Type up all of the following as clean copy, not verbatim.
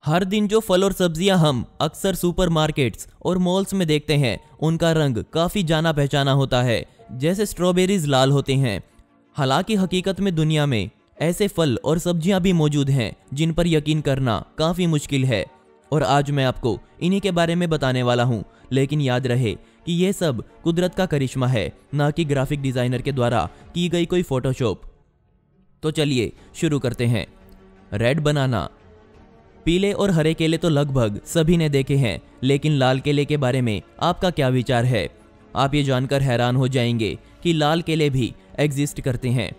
हर दिन जो फल और सब्जियां हम अक्सर सुपरमार्केट्स और मॉल्स में देखते हैं उनका रंग काफ़ी जाना पहचाना होता है। जैसे स्ट्रॉबेरीज लाल होते हैं। हालांकि हकीकत में दुनिया में ऐसे फल और सब्जियां भी मौजूद हैं जिन पर यकीन करना काफ़ी मुश्किल है, और आज मैं आपको इन्हीं के बारे में बताने वाला हूं। लेकिन याद रहे कि यह सब कुदरत का करिश्मा है, ना कि ग्राफिक डिज़ाइनर के द्वारा की गई कोई फोटोशॉप। तो चलिए शुरू करते हैं। Red banana. पीले और हरे केले तो लगभग सभी ने देखे हैं, लेकिन लाल केले के बारे में आपका क्या विचार है? आप ये जानकर हैरान हो जाएंगे कि लाल केले भी एग्जिस्ट करते हैं।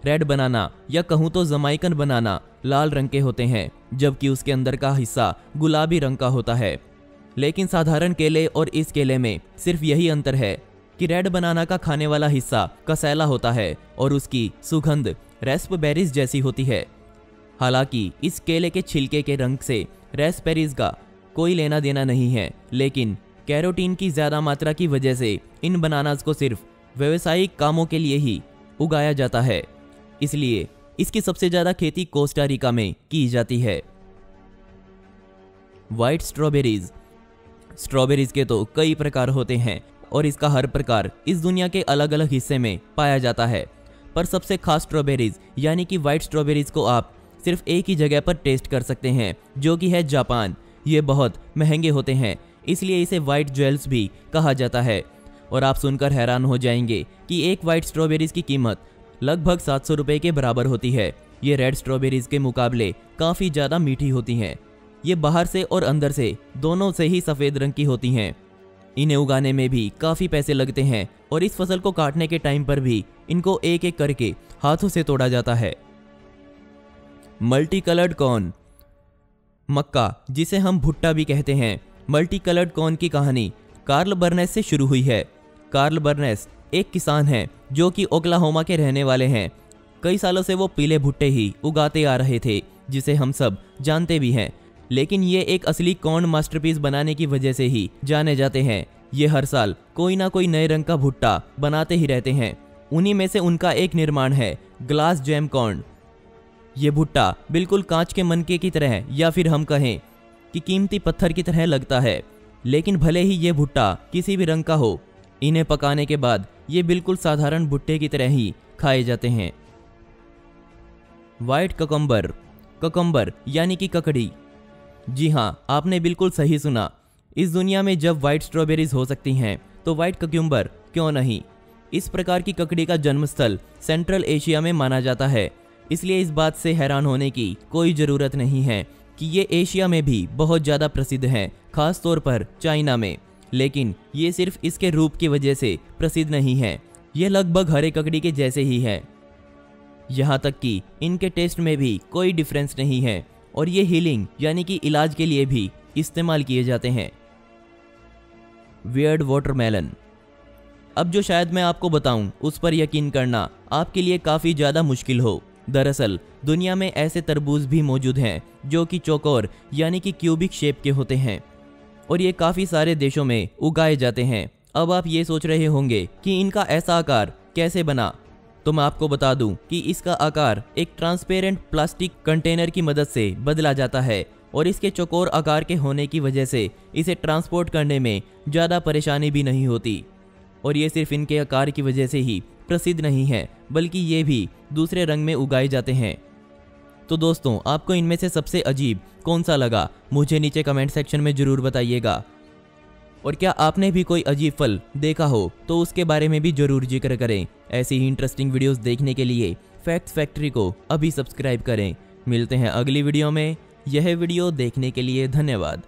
रेड बनाना या कहूँ तो जमाइकन बनाना लाल रंग के होते हैं, जबकि उसके अंदर का हिस्सा गुलाबी रंग का होता है। लेकिन साधारण केले और इस केले में सिर्फ यही अंतर है कि रेड बनाना का खाने वाला हिस्सा कसैला होता है और उसकी सुगंध रेस्पबेरीज जैसी होती है। हालांकि इस केले के छिलके के रंग से रेस्पबेरीज का कोई लेना देना नहीं है, लेकिन कैरोटीन की ज़्यादा मात्रा की वजह से इन बनानास को सिर्फ व्यावसायिक कामों के लिए ही उगाया जाता है। इसलिए इसकी सबसे ज़्यादा खेती कोस्टा रिका में की जाती है। White strawberries. स्ट्रॉबेरीज के तो कई प्रकार होते हैं और इसका हर प्रकार इस दुनिया के अलग अलग हिस्से में पाया जाता है, पर सबसे खास स्ट्रॉबेरीज यानी कि वाइट स्ट्रॉबेरीज को आप सिर्फ एक ही जगह पर टेस्ट कर सकते हैं, जो कि है जापान। ये बहुत महंगे होते हैं, इसलिए इसे वाइट ज्वेल्स भी कहा जाता है। और आप सुनकर हैरान हो जाएंगे कि एक वाइट स्ट्रॉबेरीज की कीमत लगभग 700 रुपये के बराबर होती है। ये रेड स्ट्रॉबेरीज के मुकाबले काफ़ी ज़्यादा मीठी होती हैं। ये बाहर से और अंदर से दोनों से ही सफ़ेद रंग की होती हैं। इन्हें उगाने में भी काफ़ी पैसे लगते हैं और इस फसल को काटने के टाइम पर भी इनको एक एक करके हाथों से तोड़ा जाता है। Multi coloured corn. मक्का, जिसे हम भुट्टा भी कहते हैं। मल्टी कलर्ड कॉर्न की कहानी कार्ल बर्नेस से शुरू हुई है। कार्ल बर्नेस एक किसान हैं जो कि ओक्लाहोमा के रहने वाले हैं। कई सालों से वो पीले भुट्टे ही उगाते आ रहे थे, जिसे हम सब जानते भी हैं। लेकिन ये एक असली कॉर्न मास्टरपीस बनाने की वजह से ही जाने जाते हैं। ये हर साल कोई ना कोई नए रंग का भुट्टा बनाते ही रहते हैं। उन्हीं में से उनका एक निर्माण है ग्लास जैम कॉर्न। ये भुट्टा बिल्कुल कांच के मनके की तरह, या फिर हम कहें कि कीमती पत्थर की तरह लगता है। लेकिन भले ही ये भुट्टा किसी भी रंग का हो, इन्हें पकाने के बाद ये बिल्कुल साधारण भुट्टे की तरह ही खाए जाते हैं। White cucumber. ककम्बर यानी कि ककड़ी। जी हाँ, आपने बिल्कुल सही सुना। इस दुनिया में जब वाइट स्ट्रॉबेरीज हो सकती हैं, तो वाइट कक्यूम्बर क्यों नहीं? इस प्रकार की ककड़ी का जन्मस्थल सेंट्रल एशिया में माना जाता है, इसलिए इस बात से हैरान होने की कोई ज़रूरत नहीं है कि ये एशिया में भी बहुत ज़्यादा प्रसिद्ध हैं, खास तौर पर चाइना में। लेकिन ये सिर्फ इसके रूप की वजह से प्रसिद्ध नहीं है। ये लगभग हरे ककड़ी के जैसे ही है, यहाँ तक कि इनके टेस्ट में भी कोई डिफरेंस नहीं है, और ये हीलिंग यानी कि इलाज के लिए भी इस्तेमाल किए जाते हैं। Weird watermelon. अब जो शायद मैं आपको बताऊं, उस पर यकीन करना आपके लिए काफ़ी ज़्यादा मुश्किल हो। दरअसल दुनिया में ऐसे तरबूज भी मौजूद हैं जो कि चौकोर यानी कि क्यूबिक शेप के होते हैं, और ये काफ़ी सारे देशों में उगाए जाते हैं। अब आप ये सोच रहे होंगे कि इनका ऐसा आकार कैसे बना, तो मैं आपको बता दूं कि इसका आकार एक ट्रांसपेरेंट प्लास्टिक कंटेनर की मदद से बदला जाता है, और इसके चौकोर आकार के होने की वजह से इसे ट्रांसपोर्ट करने में ज़्यादा परेशानी भी नहीं होती। और ये सिर्फ इनके आकार की वजह से ही प्रसिद्ध नहीं है, बल्कि ये भी दूसरे रंग में उगाए जाते हैं। तो दोस्तों, आपको इनमें से सबसे अजीब कौन सा लगा, मुझे नीचे कमेंट सेक्शन में ज़रूर बताइएगा। और क्या आपने भी कोई अजीब फल देखा हो तो उसके बारे में भी ज़रूर जिक्र करें। ऐसी ही इंटरेस्टिंग वीडियोस देखने के लिए फैक्ट्स फैक्ट्री को अभी सब्सक्राइब करें। मिलते हैं अगली वीडियो में। यह वीडियो देखने के लिए धन्यवाद।